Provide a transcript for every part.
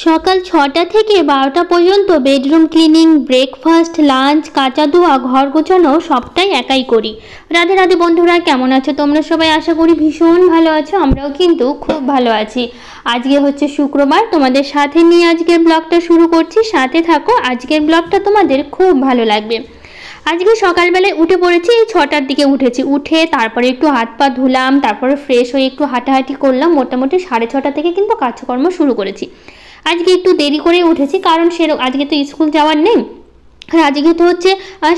সকাল ৬টা থেকে ১২টা পর্যন্ত বেডরুম ক্লিনিং, ব্রেকফাস্ট, লাঞ্চ, কাচা ধোয়া, ঘর গোছানো সবটাই একাই করি। রাধে রাধে বন্ধুরা, কেমন আছো তোমরা সবাই? আশা করি ভীষণ ভালো আছো। আমরাও কিন্তু খুব ভালো আছি। আজকে হচ্ছে শুক্রবার, তোমাদের সাথে নিয়ে আজকের ব্লগটা শুরু করছি। সাথে থাকো, আজকের ব্লগটা তোমাদের খুব ভালো লাগবে। আজকে সকালবেলায় উঠে পড়েছি, এই 6টার দিকে উঠেছি। উঠে তারপরে একটু হাত পা ধুলাম, তারপরে ফ্রেশ হয়ে একটু হাঁটাহাঁটি করলাম। মোটামুটি 6:30 থেকে কিন্তু কাজকর্ম শুরু করেছি। আজকে একটু দেরি করে উঠেছি, কারণ আজকে তো স্কুল যাওয়ার নেই। আর আজকে তো হচ্ছে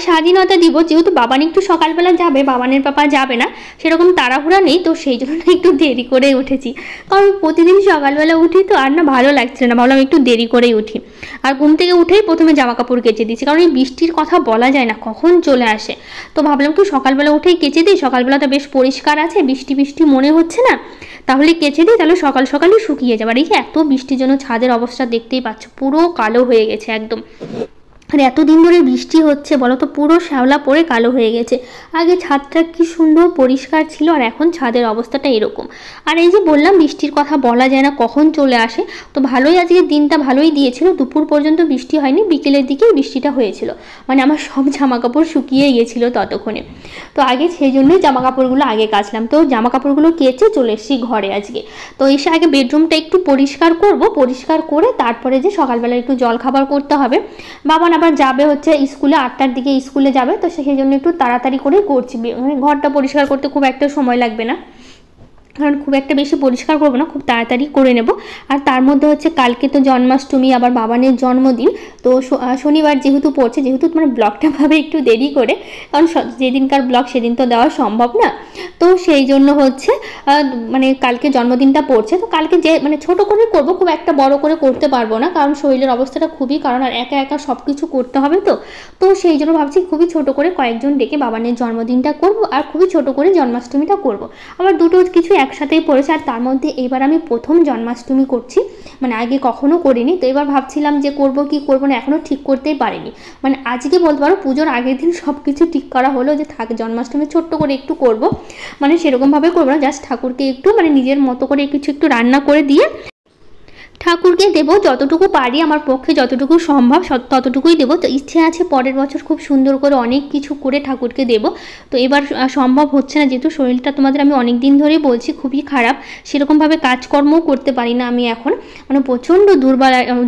স্বাধীনতা দিবস, যেহেতু বাবান একটু সকালবেলা যাবে, বাবানের পাপা যাবে না, সেরকম তাড়াহুড়া নেই, তো সেই জন্য একটু দেরি করে উঠেছি। কারণ প্রতিদিন সকালবেলা উঠি তো আর না ভালো লাগছে না, ভাবলাম একটু দেরি করেই উঠি। আর ঘুম থেকে উঠেই প্রথমে জামা কাপড় কেচে দিচ্ছি, কারণ এই বৃষ্টির কথা বলা যায় না কখন চলে আসে। তো ভাবলাম একটু সকালবেলা উঠেই কেচে দিই, সকালবেলাটা বেশ পরিষ্কার আছে, বৃষ্টি বৃষ্টি মনে হচ্ছে না, তাহলে কেচে দিই, তাহলে সকাল সকালই শুকিয়ে যাবে। আর এই এত বৃষ্টির জন্য ছাদের অবস্থা দেখতেই পাচ্ছ, পুরো কালো হয়ে গেছে একদম। আর এতদিন ধরে বৃষ্টি হচ্ছে বলো তো, পুরো শ্যাওলা পড়ে কালো হয়ে গেছে। আগে ছাদটা কি সুন্দর পরিষ্কার ছিল, আর এখন ছাদের অবস্থাটা এরকম। আর এই যে বললাম বৃষ্টির কথা বলা যায় না কখন চলে আসে, তো ভালোই আজকে দিনটা ভালোই দিয়েছিল। দুপুর পর্যন্ত বৃষ্টি হয়নি, বিকেলের দিকেই বৃষ্টিটা হয়েছিল। মানে আমার সব জামা কাপড় শুকিয়ে গিয়েছিল ততক্ষণে। তো আগে সেই জন্যই জামা কাপড়গুলো আগে কাচলাম। তো জামা কাপড়গুলো কেচে চলে এসেছি ঘরে আজকে। তো এসে আগে বেডরুমটা একটু পরিষ্কার করব, পরিষ্কার করে তারপরে যে সকালবেলা একটু জল খাবার করতে হবে। বাবা আবার যাবে হচ্ছে স্কুলে, 8টার দিকে স্কুলে যাবে, তো সেই জন্য একটু তাড়াতাড়ি করেই করছি। মানে ঘরটা পরিষ্কার করতে খুব একটা সময় লাগবে না, কারণ খুব একটা বেশি পরিষ্কার করবো না, খুব তাড়াতাড়ি করে নেব। আর তার মধ্যে হচ্ছে কালকে তো জন্মাষ্টমী, আবার বাবানের জন্মদিন। তো শনিবার যেহেতু পড়ছে, যেহেতু মানে ব্লগটা ভাবে একটু দেরি করে, কারণ যেদিনকার ব্লগ সেদিন তো দেওয়া সম্ভব না। তো সেই জন্য হচ্ছে মানে কালকে জন্মদিনটা পড়ছে, তো কালকে যে মানে ছোট করে করব, খুব একটা বড় করে করতে পারবো না, কারণ শরীরের অবস্থাটা খুবই, কারণ আর একা একা সব কিছু করতে হবে। তো সেই জন্য ভাবছি খুবই ছোট করে কয়েকজন ডেকে বাবানের জন্মদিনটা করব, আর খুবই ছোট করে জন্মাষ্টমীটা করব। আবার দুটো কিছু একসাথেই পড়েছে। আর তার মধ্যে এবার আমি প্রথম জন্মাষ্টমী করছি, মানে আগে কখনো করিনি। তো এবার ভাবছিলাম যে করব কি করব না, এখনও ঠিক করতেই পারিনি। মানে আজকে বলতে পারো পুজোর আগের দিন সব কিছু ঠিক করা হলো, যে থাক জন্মাষ্টমী ছোট্ট করে একটু করব, মানে সেরকমভাবে করবো না, জাস্ট ঠাকুরকে একটু মানে নিজের মতো করে কিছু একটু রান্না করে দিয়ে ঠাকুরকে দেবো। যতটুকু পারি, আমার পক্ষে যতটুকু সম্ভব ততটুকুই দেবো। তো ইচ্ছে আছে পরের বছর খুব সুন্দর করে অনেক কিছু করে ঠাকুরকে দেবো। তো এবার সম্ভব হচ্ছে না, যেহেতু শরীরটা তোমাদের আমি অনেক দিন ধরেই বলছি খুবই খারাপ, সেরকমভাবে কাজকর্মও করতে পারি না আমি এখন, মানে প্রচণ্ড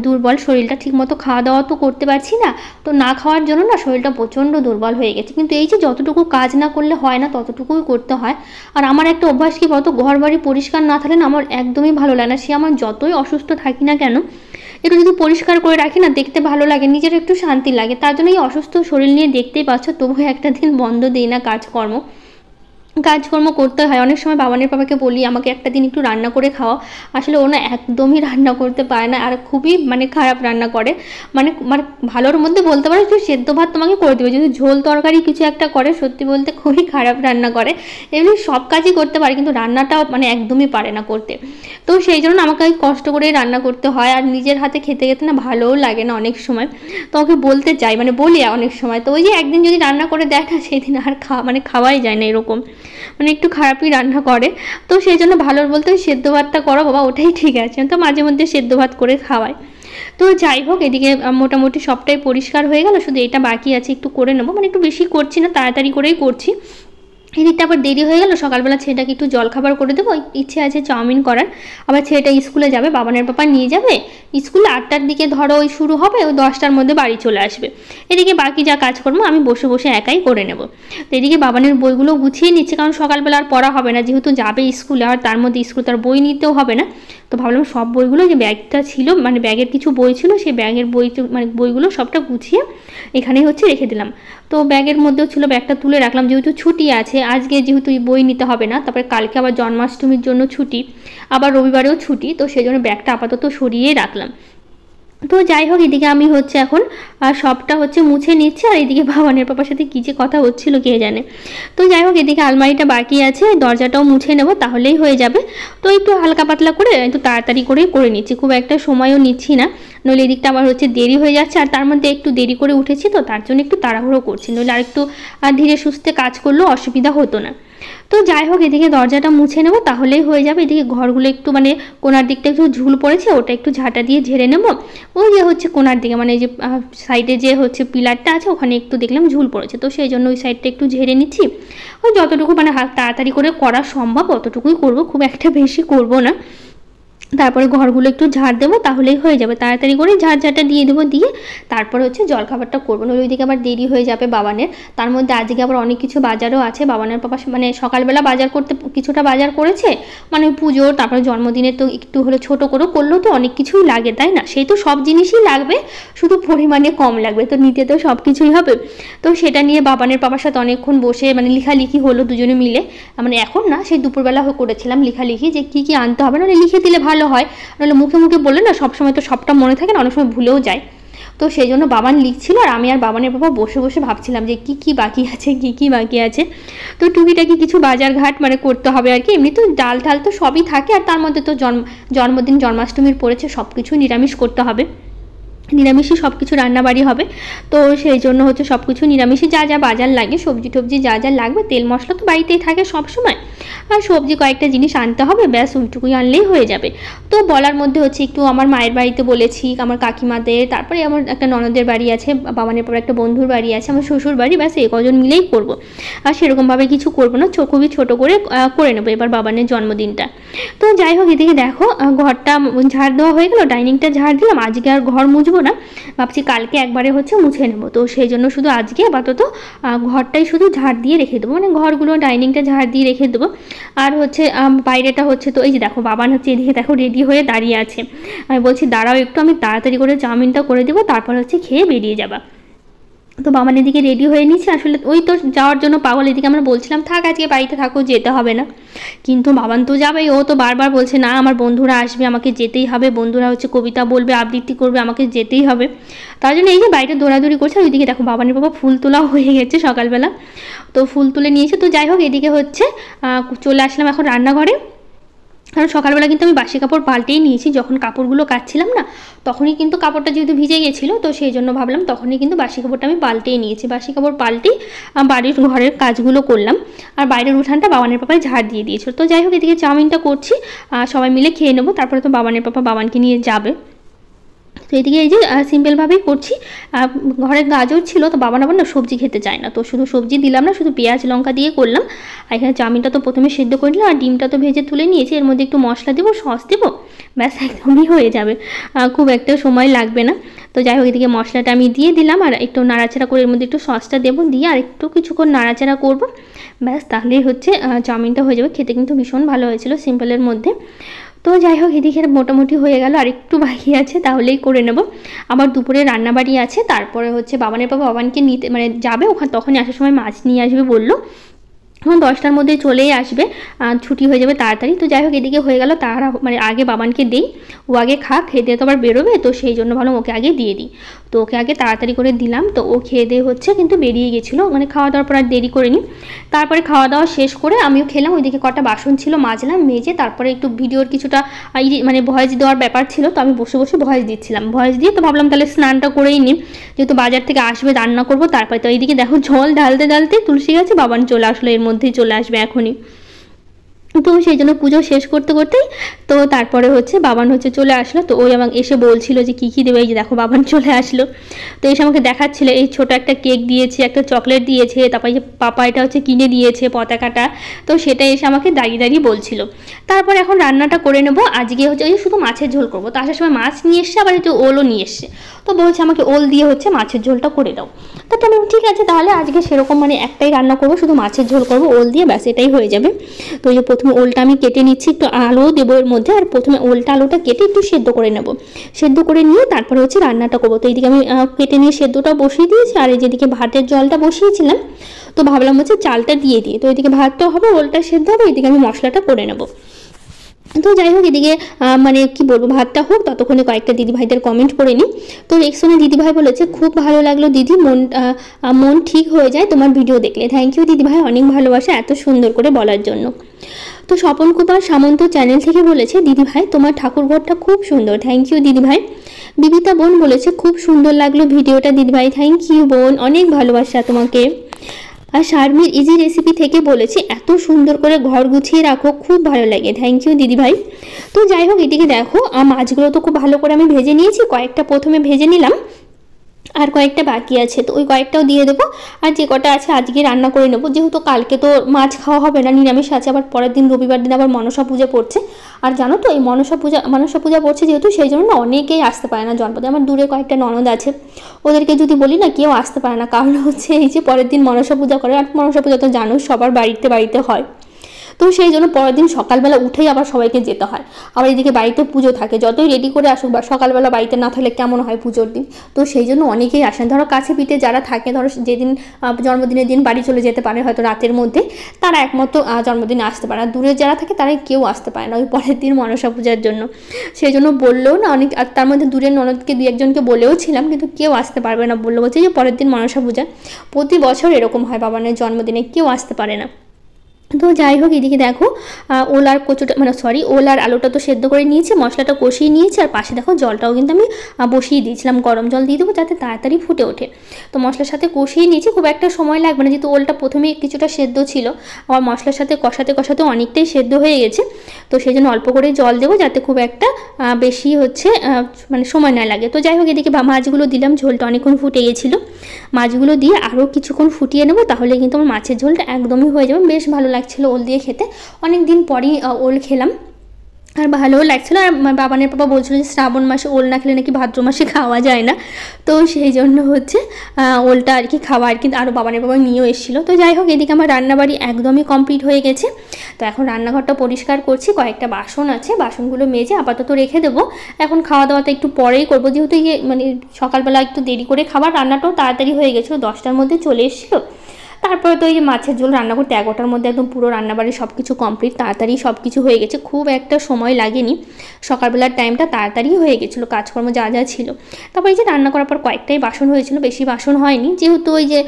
দুর্বল শরীরটা, ঠিকমতো খাওয়া দাওয়া তো করতে পারছি না। তো না খাওয়ার জন্য না শরীরটা প্রচণ্ড দুর্বল হয়ে গেছে। কিন্তু এই যে যতটুকু কাজ না করলে হয় না, ততটুকুই করতে হয়। আর আমার একটা অভ্যাস কি বলতো, ঘর বাড়ি পরিষ্কার না থাকলে না আমার একদমই ভালো লাগে না। সে আমার যতই অসুস্থ থাকি না কেন, একটু যদি পরিষ্কার করে রাখি না, দেখতে ভালো লাগে, নিজের একটু শান্তি লাগে। তার জন্য এই অসুস্থ শরীর নিয়ে দেখতেই পাচ্ছ, তবুও একটা দিন বন্ধ দিই না কাজকর্ম করতে হয়। অনেক সময় বাবানের পাপাকে বলি আমাকে একটা দিন একটু রান্না করে খাওয়া, আসলে ও না একদমই রান্না করতে পারে না, আর খুবই মানে খারাপ রান্না করে। মানে মানে ভালোর মধ্যে বলতে পারো একটু সেদ্ধ ভাত তোমাকে করে দেবে, যদি ঝোল তরকারি কিছু একটা করে, সত্যি বলতে খুবই খারাপ রান্না করে। এমনি সব কাজই করতে পারে, কিন্তু রান্নাটাও মানে একদমই পারে না করতে। তো সেই জন্য আমাকে কষ্ট করেই রান্না করতে হয়, আর নিজের হাতে খেতে খেতে না ভালোও লাগে না অনেক সময়। তো ওকে বলতে চাই, মানে বলি অনেক সময়, তো ওই যে একদিন যদি রান্না করে দেয় না, সেই দিন আর খাওয়াই যায় না, এরকম মানে একটু খারাপই রান্না করে। তো সেই জন্য ভালোর বলতে ওই সেদ্ধ ভাতটা করো বাবা, ওটাই ঠিক আছে। তো মাঝে মধ্যে সেদ্ধ ভাত করে খাওয়াই। তো যাই হোক, এদিকে মোটামুটি সবটাই পরিষ্কার হয়ে গেল, শুধু এটা বাকি আছে একটু করে নেবো, মানে একটু বেশি করছি না, তাড়াতাড়ি করেই করছি। এদিকটা আবার দেরি হয়ে গেল, সকালবেলা ছেলেটাকে একটু জলখাবার করে দেবো, ইচ্ছে আছে চাউমিন করার। আবার ছেলেটা স্কুলে যাবে, বাবানের পাপা নিয়ে যাবে স্কুলে। 8টার দিকে ধরো ওই শুরু হবে, ওই 10টার মধ্যে বাড়ি চলে আসবে। এদিকে বাকি যা কাজকর্ম আমি বসে বসে একাই করে নেব। তো এদিকে বাবানের বইগুলো গুছিয়ে নিচ্ছে, কারণ সকালবেলা আর পড়া হবে না, যেহেতু যাবে স্কুলে, আর তার মধ্যে স্কুল তার বই নিতেও হবে না। তো ভাবলাম সব বইগুলো, যে ব্যাগটা ছিল মানে ব্যাগের কিছু বই ছিল, সেই ব্যাগের মানে বইগুলো সবটা গুছিয়ে এখানেই হচ্ছে রেখে দিলাম। তো ব্যাগের মধ্যেও ছিল, ব্যাগটা তুলে রাখলাম, যেহেতু ছুটি আছে আজকে, যেহেতু বই নিতে হবে না, তারপরে কালকে আবার জন্মাষ্টমীর জন্য ছুটি, আবার রবিবারেও ছুটি, তো সেই জন্য ব্যাগটা আপাতত সরিয়েই রাখলাম। তো যাই হোক, এদিকে আমি হচ্ছে এখন সবটা হচ্ছে মুছে নিচ্ছে, আর এদিকে বাবানের পাপার সাথে কী যে কথা হচ্ছিল কে জানে। তো যাই হোক, এদিকে আলমারিটা বাকি আছে, দরজাটাও মুছে নেব, তাহলেই হয়ে যাবে। তো একটু হালকা পাতলা করে একটু তাড়াতাড়ি করে নিচ্ছি, খুব একটা সময়ও নিচ্ছি না, নইলে এদিকটা আবার হচ্ছে দেরি হয়ে যাচ্ছে। আর তার মধ্যে একটু দেরি করে উঠেছি, তো তার জন্য একটু তাড়াহুড়ো করছি, নইলে আর একটু ধীরে সুস্থে কাজ করলেও অসুবিধা হতো না। তো যাই হোক, এদিকে দরজাটা মুছে নেব, তাহলেই হয়ে যাবে। এদিকে ঘরগুলো একটু মানে কোনার দিকটা একটু ঝুল পড়েছে, ওটা একটু ঝাঁটা দিয়ে ঝেড়ে নেব। ওই যে হচ্ছে কোনার দিকে মানে এই যে সাইডে যে হচ্ছে পিলারটা আছে ওখানে একটু দেখলাম ঝুল পড়েছে, তো সেই জন্য ওই সাইডটা একটু ঝেড়ে নিচ্ছি। ওই যতটুকু মানে তাড়াতাড়ি করে করা সম্ভব অতটুকুই করব, খুব একটা বেশি করব না। তারপরে ঘরগুলো একটু ঝাড় দেবো, তাহলেই হয়ে যাবে। তাড়াতাড়ি করে ঝাড়টা দিয়ে দেবো, দিয়ে তারপরে হচ্ছে জলখাবারটা করবো, নইলে ওইদিকে আবার দেরি হয়ে যাবে বাবানের। তার মধ্যে আজকে আবার অনেক কিছু বাজারও আছে। বাবানের পাপা মানে সকালবেলা বাজার করতে কিছুটা বাজার করেছে, মানে পুজো, তারপরে জন্মদিনের তো একটু হলে ছোটো করেও করলেও তো অনেক কিছুই লাগে, তাই না? সেই তো সব জিনিসই লাগবে, শুধু পরিমাণে কম লাগবে, তো নিতে তো সব কিছুই হবে। তো সেটা নিয়ে বাবানের পাপার সাথে অনেকক্ষণ বসে মানে লিখালিখি হলো দুজনে মিলে। মানে এখন না, সেই দুপুরবেলা করেছিলাম লিখালিখি, যে কী কী আনতে হবে, মানে লিখে দিলে ভালো হয়, নাহলে মুখে মুখে বললে না সবসময় তো সবটা মনে থাকে না, অনেক সময় ভুলেও যায়। তো সেই জন্য বাবান লিখছিল, আর আমি আর বাবানের বাবা বসে বসে ভাবছিলাম যে কী কী বাকি আছে, কী কী বাকি আছে। তো টুকিটাকি কিছু বাজার ঘাট মানে করতে হবে আর কি। এমনি তো ডাল ঢাল তো সবই থাকে, আর তার মধ্যে তো জন্মদিন জন্মাষ্টমীর পড়েছে, সব কিছু নিরামিষ করতে হবে, নিরামিষই সব কিছু রান্নাবাড়ি হবে। তো সেই জন্য হচ্ছে সব কিছু নিরামিষই যা যা বাজার লাগে, সবজি টবজি যা যা লাগবে, তেল মশলা তো বাড়িতেই থাকে সব সময়, আর সবজি কয়েকটা জিনিস আনতে হবে, ব্যাস ওইটুকুই আনলেই হয়ে যাবে। তো বলার মধ্যে হচ্ছে একটু আমার মায়ের বাড়িতে বলেছি, আমার কাকিমাদের, তারপরে আমার একটা ননদের বাড়ি আছে, বাবানের পর একটা বন্ধুর বাড়ি আছে, আমার শ্বশুর বাড়ি, ব্যাস এই কজন মিলেই করবো। আর সেরকমভাবে কিছু করবো না, খুবই ছোটো করে করে নেবো এবার বাবানের জন্মদিনটা। তো যাই হোক, এদিকে দেখো ঘরটা ঝাড় দেওয়া হয়ে গেলো, ডাইনিংটা ঝাড় দিলাম। আজকে আর ঘর মুছবো না, ভাবছি কালকে একবারে হচ্ছে মুছে নেবো। তো সেই জন্য শুধু আজকে আপাতত ঘরটাই শুধু ঝাড় দিয়ে রেখে দেবো, মানে ঘরগুলো ডাইনিংটা ঝাড় দিয়ে রেখে দেবো। আর হচ্ছে বাইরেটা হচ্ছে, তো এই যে দেখো বাবান হচ্ছে এদিকে দেখো রেডি হয়ে দাঁড়িয়ে আছে। আমি বলছি দাঁড়াও একটু, আমি তাড়াতাড়ি করে চাউমিনটা করে দেবো, তারপর হচ্ছে খেয়ে বেরিয়ে যাবা। তো বাবান এদিকে রেডি হয়ে নিচ্ছে, আসলে ওই তো যাওয়ার জন্য পাগল। এদিকে আমরা বলছিলাম থাক আজকে বাড়িতে থাকো, যেতে হবে না, কিন্তু বাবান তো যাবেই। ও তো বারবার বলছে না আমার বন্ধুরা আসবে, আমাকে যেতেই হবে, বন্ধুরা হচ্ছে কবিতা বলবে, আবৃত্তি করবে, আমাকে যেতেই হবে। তার জন্য এই যে বাড়িতে দৌড়াদৌড়ি করছে। ওইদিকে দেখো বাবানের বাবা ফুল তোলাও হয়ে গেছে সকালবেলা, তো ফুল তুলে নিয়েছে। তো যাই হোক, এদিকে হচ্ছে চলে আসলাম এখন রান্নাঘরে। কারণ সকালবেলা কিন্তু আমি বাসি কাপড় পাল্টেই নিয়েছি, যখন কাপড়গুলো কাচ্ছিলাম না তখনই কিন্তু কাপড়টা যেহেতু ভিজে গেছিলো, তো সেই জন্য ভাবলাম তখনই কিন্তু বাসি কাপড়টা আমি পাল্টেই নিয়েছি। বাসি কাপড় পাল্টেই বাড়ির ঘরের কাজগুলো করলাম, আর বাইরের উঠানটা বাবানের পাপায় ঝাড় দিয়ে দিয়েছিল। তো যাই হোক, এদিকে চাউমিনটা করছি, সবাই মিলে খেয়ে নেবো, তারপরে তো বাবানের পাপা বাবানকে নিয়ে যাবে। তো এদিকে এই যে সিম্পলভাবেই করছি। ঘরে গাজর ছিল, তো বাবা না সবজি খেতে চায় না, তো শুধু সবজি দিলাম না, শুধু পেঁয়াজ লঙ্কা দিয়ে করলাম। আর এখানে চাউমিনটা তো প্রথমে সেদ্ধ করে নিলাম, আর ডিমটা তো ভেজে তুলে নিয়েছি, এর মধ্যে একটু মশলা দেবো, সস দেবো, ব্যাস একদমই হয়ে যাবে, খুব একটা সময় লাগবে না। তো যাই হোক, এদিকে মশলাটা আমি দিয়ে দিলাম, আর একটু নাড়াচাড়া করে এর মধ্যে একটু সসটা দেবো, দিয়ে আর একটু কিছুক্ষণ নাড়াচাড়া করবো, ব্যাস তাহলেই হচ্ছে চাউমিনটা হয়ে যাবে। খেতে কিন্তু ভীষণ ভালো হয়েছিল, সিম্পলের মধ্যে। তো যাই হোক, এদিকে মোটামুটি হয়ে গেল, আর একটু বাকি আছে, তাহলেই করে নেব। আবার দুপুরে রান্নাবাড়ি আছে, তারপরে হচ্ছে বাবানের বাবা বাবানকে নিতে মানে যাবে ওখানে, তখনই আসার সময় মাছ নিয়ে আসবে বললো, এখন 10টার মধ্যে চলেই আসবে, ছুটি হয়ে যাবে তাড়াতাড়ি। তো যাই হোক, এদিকে হয়ে গেল, তারা মানে আগে বাবানকে দিই, ও আগে খাক, খেয়ে দিয়ে তো আবার বেরোবে, তো সেই জন্য ভালো ওকে আগে দিয়ে দিই। তো ওকে আগে তাড়াতাড়ি করে দিলাম, তো ও খেয়ে দিয়ে হচ্ছে কিন্তু বেরিয়ে গেছিলো, মানে খাওয়া দাওয়ার পর আর দেরি করিনি। তারপরে খাওয়া দাওয়া শেষ করে আমিও খেলাম, ওইদিকে কটা বাসন ছিল মাজলাম, মেজে তারপরে একটু ভিডিওর কিছুটা মানে ভয়েস দেওয়ার ব্যাপার ছিল, তো আমি বসে বসে ভয়েস দিচ্ছিলাম। ভয়েস দিয়ে তো ভাবলাম তাহলে স্নানটা করেই নিই, যেহেতু বাজার থেকে আসবে রান্না করবো তারপরে। তো এইদিকে দেখো জল ঢালতে ঢালতে তুলসী গাছে বাবান চলে আসলো, এর মধ্যেই চলে আসবে এখনই। তো সেই জন্য পুজো শেষ করতে করতেই তো তারপরে হচ্ছে বাবান হচ্ছে চলে আসলো। তো ওই আমাকে এসে বলছিল যে কী কী দেবে, এই যে দেখো বাবান চলে আসলো। তো এসে আমাকে দেখাচ্ছিল, এই ছোটো একটা কেক দিয়েছে, একটা চকলেট দিয়েছে, তারপরে যে পাপা এটা হচ্ছে কিনে দিয়েছে পতাকাটা, তো সেটা এসে আমাকে দাঁড়িয়ে দাঁড়িয়ে বলছিল। তারপর এখন রান্নাটা করে নেবো। আজকে হচ্ছে ওই শুধু মাছের ঝোল করবো, তো আসার সময় মাছ নিয়ে এসছে, আবার একটু ওলও নিয়ে এসছে, তো বলছে আমাকে ওল দিয়ে হচ্ছে মাছের ঝোলটা করে দাও। তো আমি ঠিক আছে তাহলে আজকে সেরকম মানে একটাই রান্না করবো, শুধু মাছের ঝোল করবো ওল দিয়ে, ব্যাস এটাই হয়ে যাবে। তো এই যে প্রথমে ওলটা আমি কেটে নিচ্ছি, একটু আলুও দেবো এর মধ্যে, আর প্রথমে আলুটা কেটে একটু সেদ্ধ করে নেবো, সেদ্ধ করে নিয়ে তারপরে হচ্ছে রান্নাটা করবো। তো এইদিকে আমি কেটে নিয়ে সেদ্ধটা বসিয়ে দিয়েছি, আর এই যেদিকে ভাতের জলটা বসিয়েছিলাম, তো ভাবলাম হচ্ছে চালটা দিয়ে দিই, তো এদিকে ভাতটাও হবে, ওলটা সেদ্ধ হবে, এদিকে আমি মশলাটা করে নেবো। তো যাই হোক, এদিকে মানে কি বলবো, ভাতটা হোক, ততক্ষণে কয়েকটা দিদিভাইদের কমেন্ট করে নিই। তো রেক্সনে দিদিভাই বলেছে খুব ভালো লাগলো দিদি, মন ঠিক হয়ে যায় তোমার ভিডিও দেখলে। থ্যাংক ইউ দিদিভাই, অনেক ভালোবাসা এত সুন্দর করে বলার জন্য। তো স্বপন কুমার সামন্ত চ্যানেল থেকে বলেছে দিদিভাই তোমার ঠাকুরঘরটা খুব সুন্দর, থ্যাংক ইউ দিদিভাই। বিবিতা বোন বলেছে খুব সুন্দর লাগলো ভিডিওটা দিদিভাই, থ্যাংক ইউ বোন, অনেক ভালোবাসা তোমাকে। আর শারমির ইজি রেসিপি থেকে বলেছে এত সুন্দর করে ঘর গুছিয়ে রাখো, খুব ভালো লাগে। থ্যাংক ইউ দিদিভাই। তো যাই হোক, এদিকে দেখো মাছগুলো তো খুব ভালো করে আমি ভেজে নিয়েছি, কয়েকটা প্রথমে ভেজে নিলাম আর কয়েকটা বাকি আছে, তো ওই কয়েকটাও দিয়ে দেবো। আর যে কটা আছে আজকে রান্না করে নেবো, যেহেতু কালকে তো মাছ খাওয়া হবে না, নিরামিষ আছে, আবার পরের দিন রবিবার দিন আবার মনসা পূজা পড়ছে। আর জানো তো এই মনসা পূজা পড়ছে যেহেতু, সেই জন্য না অনেকেই আসতে পারে না জনপদে। আমার দূরে কয়েকটা ননদ আছে, ওদেরকে যদি বলি না কেউ আসতে পারে না, কারণ হচ্ছে এই যে পরের দিন মনসা পূজা করে। আর মনসা পূজা তো জানো সবার বাড়িতে বাড়িতে হয়, তো সেই জন্য পরের দিন সকালবেলা উঠেই আবার সবাইকে যেতে হয়। আবার এদিকে বাড়িতে পুজো থাকে, যতই রেডি করে আসুক বা সকালবেলা বাড়িতে না থাকলে কেমন হয় পুজোর দিন। তো সেই জন্য অনেকেই আসেন, ধরো কাছে পিঠে যারা থাকে, ধরো যেদিন জন্মদিনের দিন বাড়ি চলে যেতে পারে হয়তো রাতের মধ্যে, তারা একমাত্র জন্মদিনে আসতে পারে। আর দূরে যারা থাকে তারাই কেউ আসতে পারে না ওই পরের দিন মনসা পূজার জন্য। সেই জন্য বললেও না অনেক, আর তার মধ্যে দূরের ননদকে দু একজনকে বলেও ছিলাম, কিন্তু কেউ আসতে পারবে না, বলছে যে পরের দিন মনসা পূজা। প্রতি বছর এরকম হয়, বাবানের জন্মদিনে কেউ আসতে পারে না। তো যাই হোক, এদিকে দেখো ওল আর কচুটা ওল আর আলুটা তো সেদ্ধ করে নিয়েছি, মশলাটা কষিয়ে নিয়েছি। আর পাশে দেখো জলটাও কিন্তু আমি বসিয়ে দিয়েছিলাম, গরম জল দিয়ে দেবো যাতে তাড়াতাড়ি ফুটে ওঠে। তো মশলার সাথে কষিয়ে নিয়েছি, খুব একটা সময় লাগবে না, যেহেতু ওলটা প্রথমেই কিছুটা সেদ্ধ ছিল, আবার মশলার সাথে কষাতে কষাতে অনেকটাই সেদ্ধ হয়ে গেছে। তো সেই জন্য অল্প করে জল দেবো, যাতে খুব একটা বেশি হচ্ছে সময় না লাগে। তো যাই হোক, এদিকে মাছগুলো দিলাম, ঝোলটা অনেকক্ষণ ফুটে গেছিলো। মাছগুলো দিয়ে আরও কিছুক্ষণ ফুটিয়ে নেবো, তাহলে কিন্তু আমার মাছের ঝোলটা একদমই হয়ে যাবে। বেশ ভালো লাগছিলো ওল দিয়ে খেতে, অনেক দিন পরই ওল খেলাম আর ভালোও লাগছিলো। আর বাবানের পাপা বলছিল যে শ্রাবণ মাসে ওল না খেলে নাকি ভাদ্র মাসে খাওয়া যায় না, তো সেই জন্য হচ্ছে ওলটা আর কি খাওয়া, আর কি আরও বাবানের পাপা নিয়েও এসেছিলো। তো যাই হোক, এদিকে আমার রান্নাবাড়ি একদমই কমপ্লিট হয়ে গেছে। তো এখন রান্নাঘরটা পরিষ্কার করছি, কয়েকটা বাসন আছে, বাসনগুলো মেজে আপাতত রেখে দেবো। এখন খাওয়া দাওয়াটা একটু পরেই করবো, যেহেতু সকালবেলা একটু দেরি করে খাবার, রান্নাটাও তাড়াতাড়ি হয়ে গেছিলো, 10টার মধ্যে চলে এসেছিলো। তারপরে তো এই যে মাছের ঝোল রান্না করতে 11টার মধ্যে একদম পুরো রান্নাবাড়ি সব কিছু কমপ্লিট, তাড়াতাড়ি সব কিছু হয়ে গেছে, খুব একটা সময় লাগেনি। সকালবেলার টাইমটা তাড়াতাড়ি হয়ে গেছিলো, কাজকর্ম যা যা ছিল। তারপর এই যে রান্না করার পর কয়েকটাই বাসন হয়েছিল, বেশি বাসন হয়নি, যেহেতু ওই যে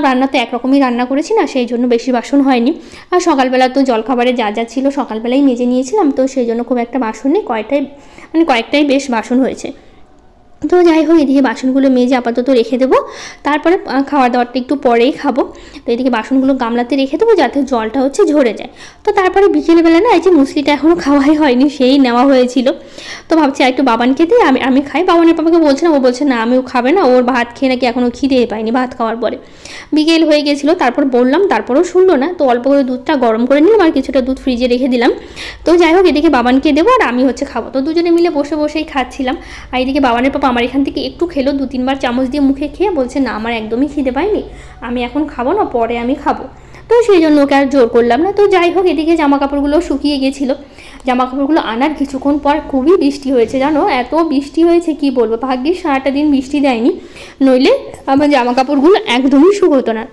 রান্না তো একরকমই রান্না করেছি না, সেই জন্য বেশি বাসন হয়নি। আর সকালবেলা তো জলখাবারে যা যা ছিল সকালবেলাই মেজে নিয়েছিলাম, তো সেই জন্য খুব একটা বাসন নেই, কয়েকটাই বেশ বাসন হয়েছে। তো যাই হোক, এদিকে বাসনগুলো মেজে আপাতত রেখে দেবো, তারপরে খাওয়া দাওয়াটা একটু পরেই খাবো। তো এদিকে বাসনগুলো গামলাতে রেখে দেবো যাতে জলটা হচ্ছে ঝরে যায়। তো তারপরে বিকেলবেলা না এই যে মুসলিটা এখনও খাওয়াই হয়নি, সেই নেওয়া হয়েছিল। তো ভাবছি একটু বাবানকে দিয়ে আমি খাই। বাবানের পাপাকে বলছিলাম, ও বলছে না আমিও খাবে না, ওর ভাত খেয়ে নাকি এখনও খিদে পায়নি ভাত খাওয়ার পরে। বিকেল হয়ে গেছিলো, তারপর বললাম, তারপরেও শুনলো না। তো অল্প করে দুধটা গরম করে নিলাম আর কিছুটা দুধ ফ্রিজে রেখে দিলাম। তো যাই হোক, এদিকে বাবানকে দেবো আর আমি হচ্ছে খাবো। তো দুজনে মিলে বসে বসেই খাচ্ছিলাম। আর এদিকে বাবানের পাপা আমার এখান থেকে একটু খেলো, 2-3 বার চামচ দিয়ে মুখে খেয়ে বলছে না আমার একদমই খিদে পায়নি, আমি এখন খাবো না, পরে আমি খাবো। তো সেই জন্য ওকে আর জোর করলাম না। তো যাই হোক, এদিকে জামা কাপড়গুলো শুকিয়ে গেছিলো, জামা কাপড়গুলো আনার কিছুক্ষণ পর খুবই বৃষ্টি হয়েছে, জানো এত বৃষ্টি হয়েছে কি বলবো। ভাগ্যিস সারাটা দিন বৃষ্টি দেয়নি, নইলে আমার জামা কাপড়গুলো একদমই শুকোতো না।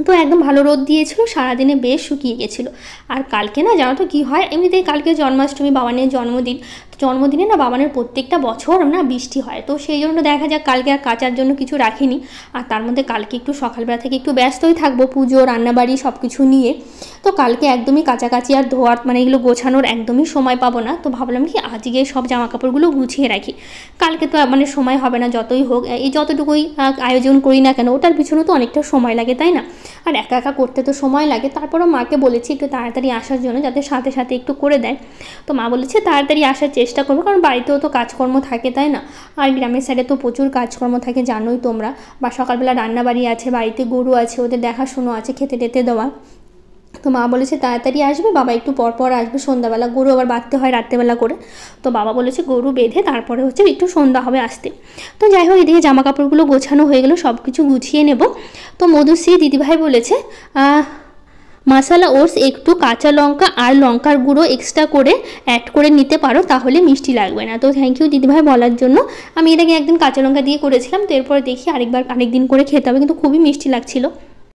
তো একদম ভালো রোদ দিয়েছিল, সারাদিনে বেশ শুকিয়ে গেছিলো। আর কালকে না জানো তো কী হয়, এমনিতেই কালকে জন্মাষ্টমী, বাবানের জন্মদিন। জন্মদিনে না বাবানের প্রত্যেকটা বছর না বৃষ্টি হয়, তো সেই জন্য দেখা যাক কালকে আর কাচার জন্য কিছু রাখিনি। আর তার মধ্যে কালকে একটু সকালবেলা থেকে একটু ব্যস্তই থাকবো, পুজো রান্নাবাড়ি সব কিছু নিয়ে। তো কালকে একদমই কাচাকাচি আর ধোয়ার এগুলো গোছানোর একদমই সময় পাবো না। তো ভাবলাম কি আজকে সব জামা কাপড়গুলো গুছিয়ে রাখি, কালকে তো সময় হবে না, যতই হোক এই যতটুকুই আয়োজন করি না কেন ওটার পিছনে তো অনেকটা সময় লাগে, তাই না? আর একা একা করতে তো সময় লাগে। তারপরও মাকে বলেছি একটু তাড়াতাড়ি আসার জন্য, যাতে সাথে সাথে একটু করে দেয়। তো মা বলেছে তাড়াতাড়ি আসার চেষ্টা করবো, কারণ বাড়িতেও তো কাজকর্ম থাকে, তাই না? আর গ্রামের সাইডে তো প্রচুর কাজকর্ম থাকে জানোই তোমরা। বা সকালবেলা রান্নাবাড়ি আছে, বাড়িতে গরু আছে, ওদের দেখাশুনো আছে, খেতে টেতে দেওয়া। তো মা বলেছে তাড়াতাড়ি আসবে, বাবা একটু পর আসবে সন্ধ্যাবেলা, গরু আবার বাঁধতে হয় রাত্রেবেলা করে। তো বাবা বলেছে গরু বেঁধে তারপরে হচ্ছে একটু সন্ধ্যা হবে আসতে। তো যাই হোক, এদিকে জামা কাপড়গুলো গোছানো হয়ে গেলো, সব কিছু গুছিয়ে নেব। তো মধুশ্রী দিদিভাই বলেছে মশলা ওটস একটু কাঁচা লঙ্কা আর লঙ্কার গুঁড়ো এক্সট্রা করে অ্যাড করে নিতে পারো, তাহলে মিষ্টি লাগবে না। তো থ্যাংক ইউ দিদিভাই বলার জন্য। আমি এটাকে একদিন কাঁচা লঙ্কা দিয়ে করেছিলাম, তো এরপরে দেখি আরেকদিন করে খেতে হবে, কিন্তু খুবই মিষ্টি লাগছিল।